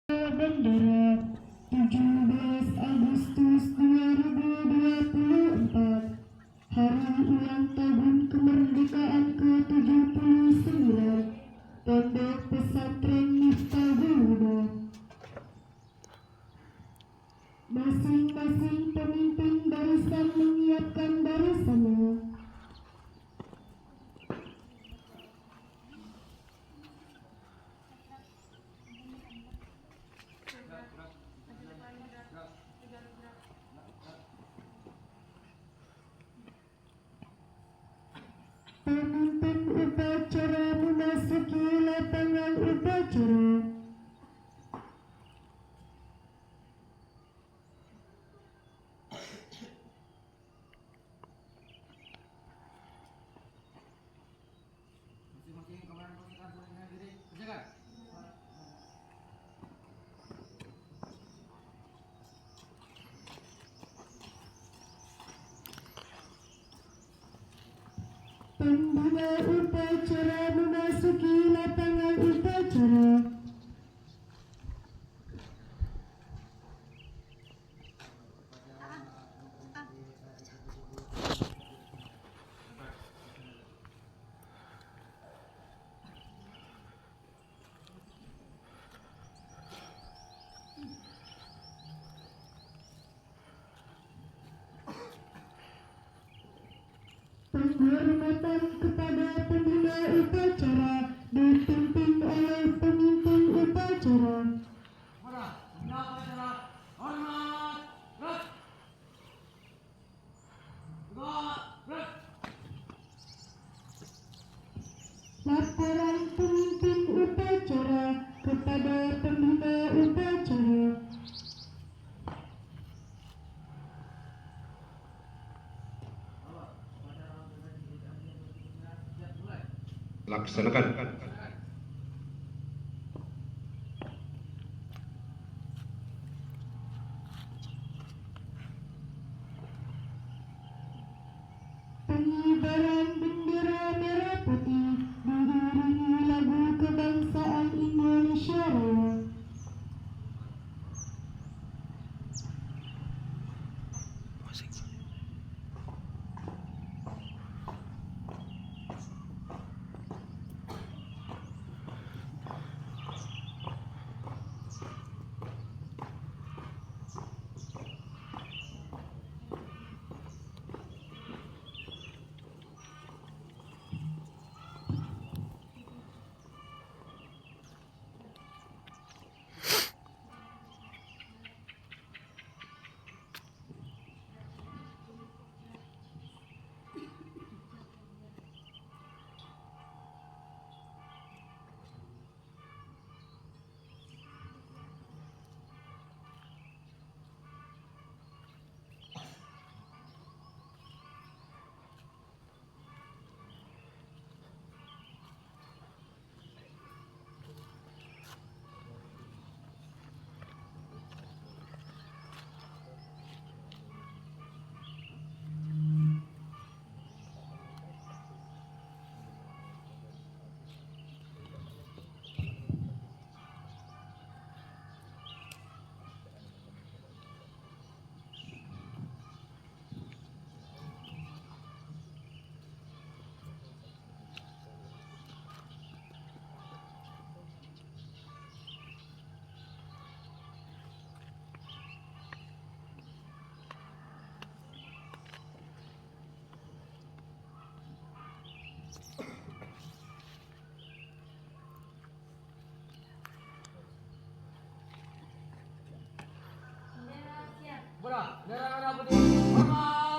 Bendera 17 Agustus 2024, Hari Ulang Tahun Kemerdekaan ke-79, Pondok Pesantren Miftahul Huda. Masing-masing pemimpin barisan menyiapkan barisannya. Pemimpin upacara memasuki lapangan upacara. Masing-masing komandan pasukan dengan diri berjaga. Pembina upacara memasuki lapangan upacara. Penghormatan kepada pembina upacara dipimpin oleh pemimpin upacara. Para pembina upacara, hormat, gerak. Tegak, gerak. Laporan pemimpin upacara kepada pembina upacara. Laksanakan. Pengibaran bendera merah putih diiringi lagu kebangsaan Indonesia Raya. Para bendera merah putih, hormat.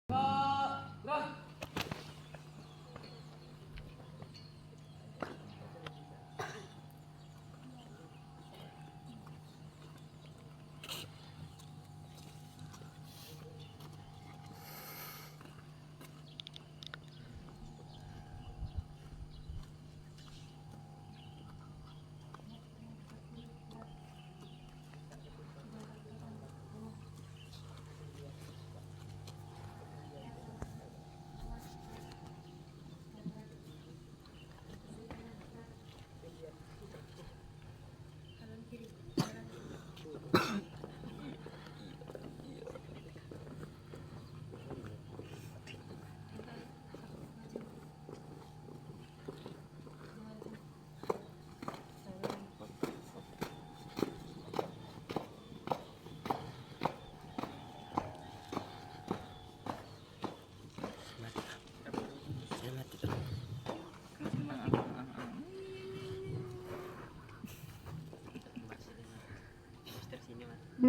Tegak, gerak.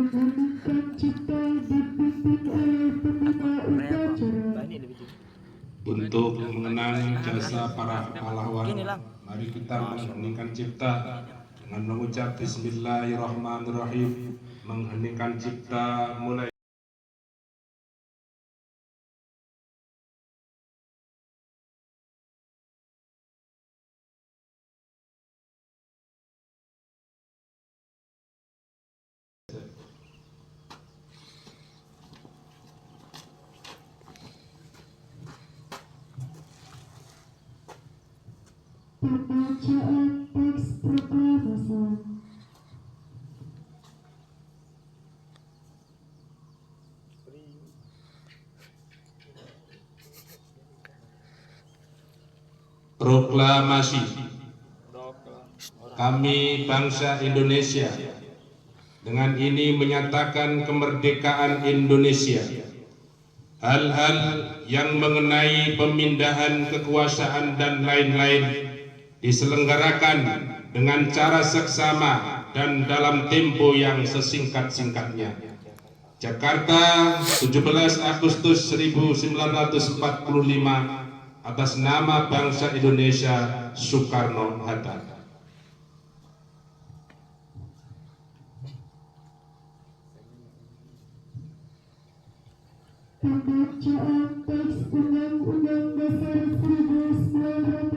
mengheningkan cipta dipimpin oleh pembina upacara. Untuk mengenang jasa para pahlawan, mari kita mengheningkan cipta dengan mengucap Bismillahirrahmanirrahim. Mengheningkan cipta mulai. Pembacaan teks proklamasi. Proklamasi. Kami bangsa Indonesia dengan ini menyatakan kemerdekaan Indonesia. Hal-hal yang mengenai pemindahan kekuasaan dan lain-lain diselenggarakan dengan cara seksama dan dalam tempo yang sesingkat-singkatnya. Jakarta, 17 Agustus 1945, atas nama bangsa Indonesia, Soekarno-Hatta. Pembacaan teks Undang-Undang Dasar 1945.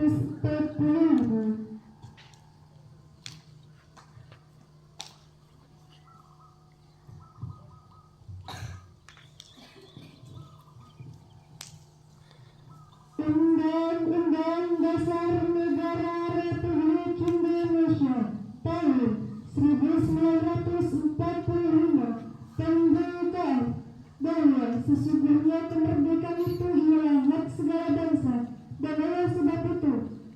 Undang-Undang Dasar Negara Republik Indonesia tahun 1945 tentang bahwa sesungguhnya kemerdekaan itu ialah hak segala bangsa, dan oleh sebab itu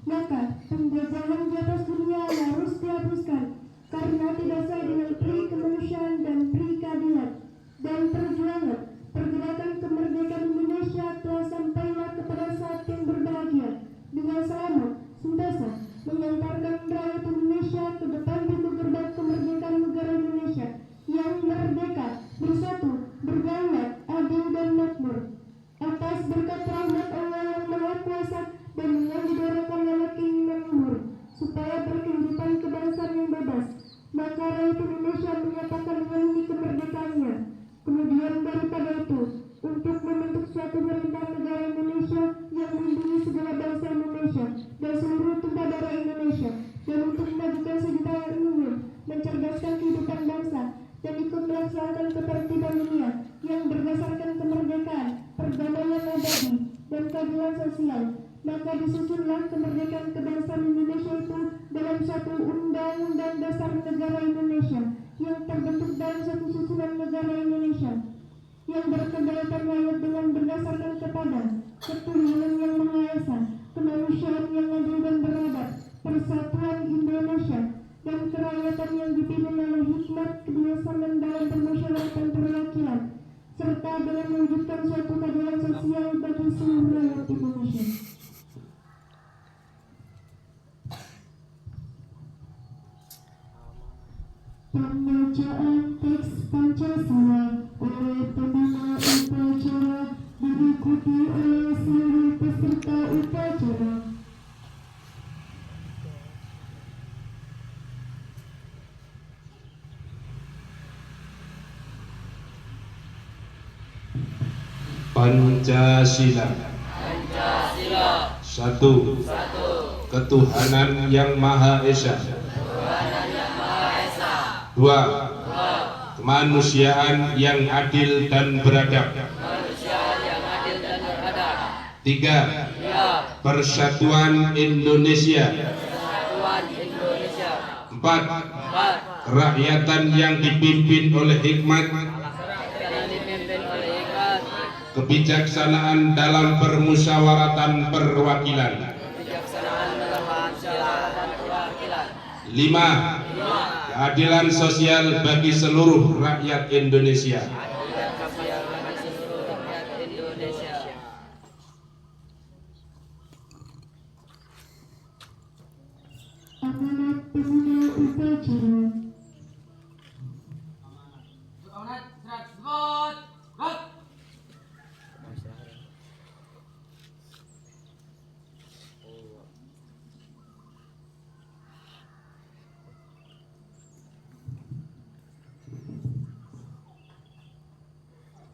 maka penjajahan di atas dunia harus dihapuskan, karena tidak sah dengan peri kemanusiaan dan peri keadilan. Dan perjuangan pergerakan kemerdekaan Indonesia telah sampailah kepada saat yang berbahagia dengan selamat sentosa mengantarkan rakyat Indonesia ke depan pintu gerbang kemerdekaan negara Indonesia yang merdeka, bersatu, berdaulat, adil dan makmur. Atas berkat rahmat Allah yang Maha Kuasa dan yang didorongkan oleh keinginan umur supaya berkehidupan kebangsaan yang bebas, maka rakyat Indonesia menyatakan dengan ini kemerdekaannya. Kemudian daripada itu, untuk membentuk suatu pemerintahan negara Indonesia yang melindungi segala bangsa Indonesia dan seluruh tumpah darah Indonesia, dan untuk memajukan sejuta umum, mencerdaskan kehidupan bangsa, dan ikut melaksanakan ketertiban dunia yang berdasarkan kemerdekaan, perdamaian abadi, dan keadilan sosial. Maka disusunlah kemerdekaan kebangsaan Indonesia itu dalam satu Undang-Undang Dasar Negara Indonesia yang terbentuk dalam satu susunan negara Indonesia yang berkedaulatan rakyat dengan berdasarkan kepada ketuhanan yang Maha Esa, kemanusiaan yang adil dan beradab, persatuan Indonesia, dan kerakyatan yang dipimpin oleh hikmat kebijaksanaan dalam permusyawaratan perwakilan, serta dengan mewujudkan suatu keadilan sosial bagi seluruh rakyat Indonesia. Pembacaan teks Pancasila oleh pembina upacara diikuti oleh seluruh peserta upacara. Pancasila. Satu. Ketuhanan yang Maha Esa. Dua. Kemanusiaan yang adil dan beradab. Tiga. Persatuan Indonesia. Empat. Kerakyatan yang dipimpin oleh hikmat, kebijaksanaan dalam permusyawaratan perwakilan. 5. Keadilan sosial bagi seluruh rakyat Indonesia. Amanat pembina upacara.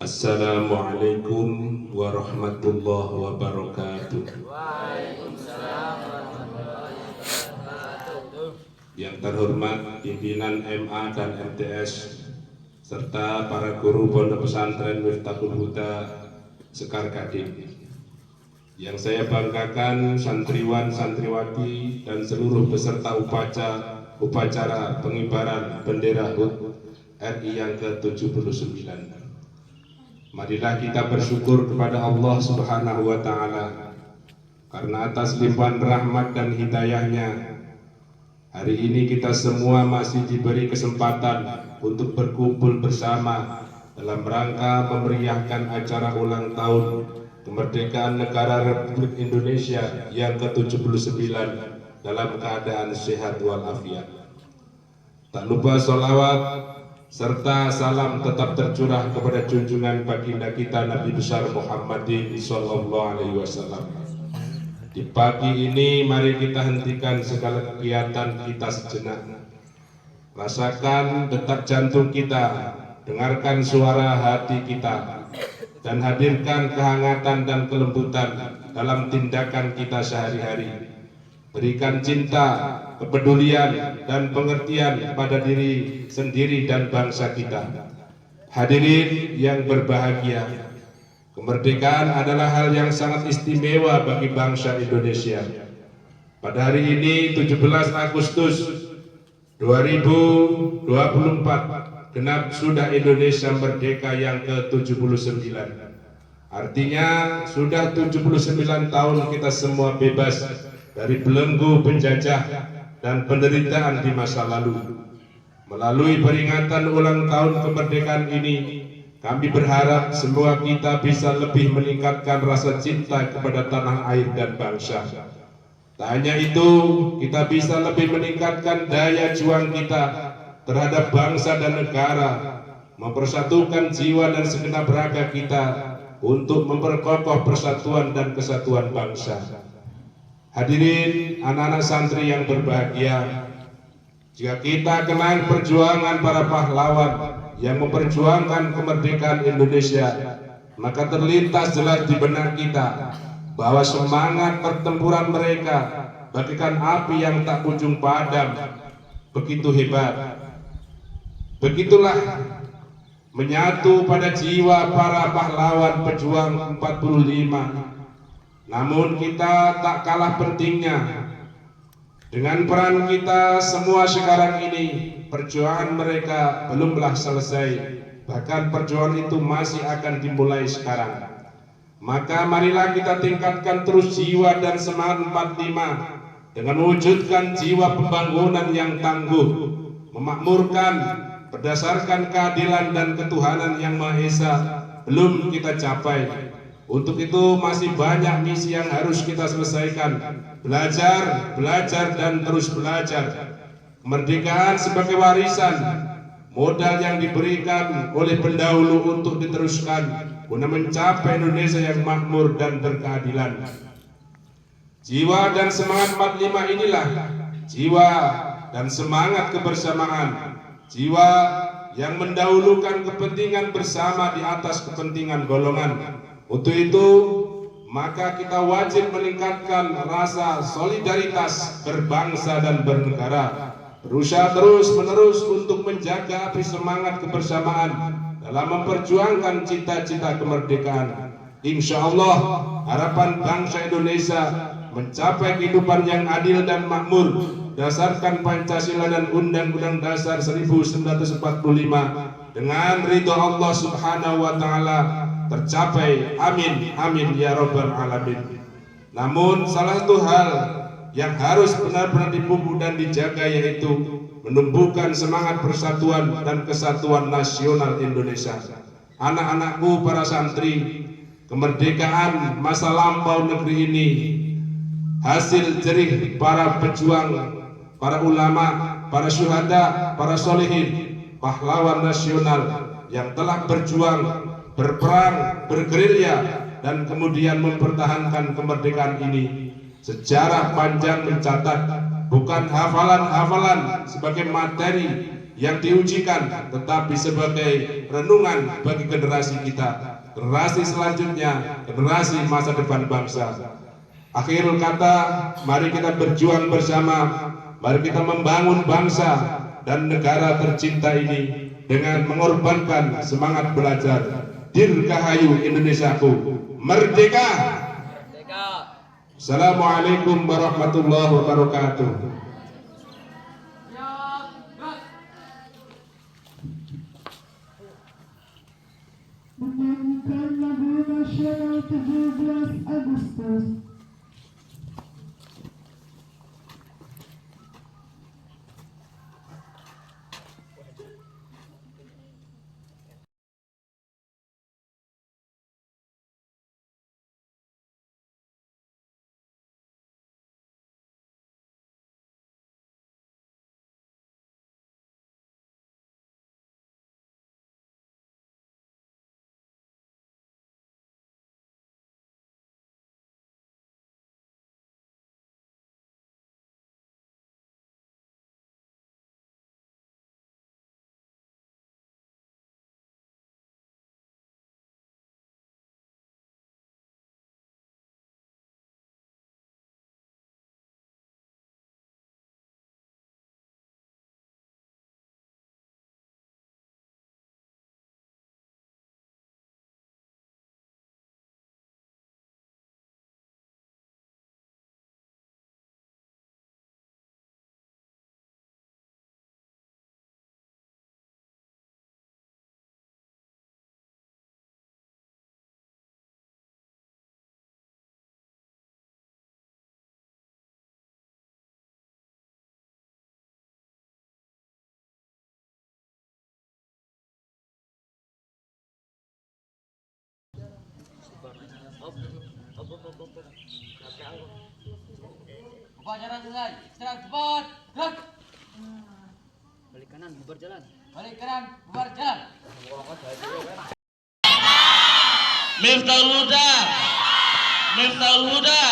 Assalamualaikum warahmatullahi wabarakatuh. Yang terhormat pimpinan MA dan MTS serta para guru Pondok Pesantren Miftahul Huda Sekar Gading. Yang saya banggakan santriwan, santriwati dan seluruh peserta upacara pengibaran bendera HUT RI yang ke-79. Marilah kita bersyukur kepada Allah Subhanahu wa Ta'ala karena atas limpahan rahmat dan hidayahnya hari ini kita semua masih diberi kesempatan untuk berkumpul bersama dalam rangka memeriahkan acara ulang tahun kemerdekaan negara Republik Indonesia yang ke-79 dalam keadaan sehat walafiat. Tak lupa sholawat serta salam tetap tercurah kepada junjungan baginda kita Nabi besar Muhammadin Sallallahu Alaihi Wasallam. Di pagi ini mari kita hentikan segala kegiatan kita sejenak. Rasakan detak jantung kita, dengarkan suara hati kita, dan hadirkan kehangatan dan kelembutan dalam tindakan kita sehari-hari. Berikan cinta, kepedulian, dan pengertian pada diri sendiri dan bangsa kita. Hadirin yang berbahagia, kemerdekaan adalah hal yang sangat istimewa bagi bangsa Indonesia. Pada hari ini 17 Agustus 2024 genap sudah Indonesia merdeka yang ke-79. Artinya sudah 79 tahun kita semua bebas dari belenggu penjajah dan penderitaan di masa lalu. Melalui peringatan ulang tahun kemerdekaan ini, kami berharap semua kita bisa lebih meningkatkan rasa cinta kepada tanah air dan bangsa. Tak hanya itu, kita bisa lebih meningkatkan daya juang kita terhadap bangsa dan negara, mempersatukan jiwa dan segenap raga kita untuk memperkokoh persatuan dan kesatuan bangsa. Hadirin anak-anak santri yang berbahagia, jika kita kenal perjuangan para pahlawan yang memperjuangkan kemerdekaan Indonesia, maka terlintas jelas di benak kita bahwa semangat pertempuran mereka bagaikan api yang tak kunjung padam, begitu hebat. Begitulah menyatu pada jiwa para pahlawan pejuang 45. Namun kita tak kalah pentingnya. Dengan peran kita semua sekarang ini, perjuangan mereka belumlah selesai. Bahkan perjuangan itu masih akan dimulai sekarang. Maka marilah kita tingkatkan terus jiwa dan semangat 45 dengan mewujudkan jiwa pembangunan yang tangguh, memakmurkan berdasarkan keadilan dan ketuhanan yang Maha Esa belum kita capai. Untuk itu masih banyak misi yang harus kita selesaikan. Belajar, dan terus belajar. Kemerdekaan sebagai warisan, modal yang diberikan oleh pendahulu untuk diteruskan guna mencapai Indonesia yang makmur dan berkeadilan. Jiwa dan semangat 45 inilah jiwa dan semangat kebersamaan, jiwa yang mendahulukan kepentingan bersama di atas kepentingan golongan. Untuk itu, maka kita wajib meningkatkan rasa solidaritas berbangsa dan bernegara, berusaha terus-menerus untuk menjaga api semangat kebersamaan dalam memperjuangkan cita-cita kemerdekaan. Insya Allah, harapan bangsa Indonesia mencapai kehidupan yang adil dan makmur berdasarkan Pancasila dan Undang-Undang Dasar 1945 dengan ridho Allah Subhanahu wa Ta'ala tercapai. Amin, amin ya Rabbal Alamin. Namun salah satu hal yang harus benar-benar dipupuk dan dijaga yaitu menumbuhkan semangat persatuan dan kesatuan nasional Indonesia. Anak-anakku para santri, kemerdekaan masa lampau negeri ini hasil jerih para pejuang, para ulama, para syuhada, para solehin, pahlawan nasional yang telah berjuang, berperang, bergerilya, dan kemudian mempertahankan kemerdekaan ini. Sejarah panjang mencatat, bukan hafalan-hafalan sebagai materi yang diujikan, tetapi sebagai renungan bagi generasi kita, generasi selanjutnya, generasi masa depan bangsa. Akhirul kata, mari kita berjuang bersama, mari kita membangun bangsa dan negara tercinta ini dengan mengorbankan semangat belajar. Dirgahayu Indonesiaku, merdeka! Assalamualaikum warahmatullahi wabarakatuh. Menyanyikan lagu nasional 17 Agustus. Upacara selesai. Istirahat cepat. Gerak. Balik kanan, bubar jalan. Balik kanan, bubar jalan. Miftahul Huda, Miftahul Huda.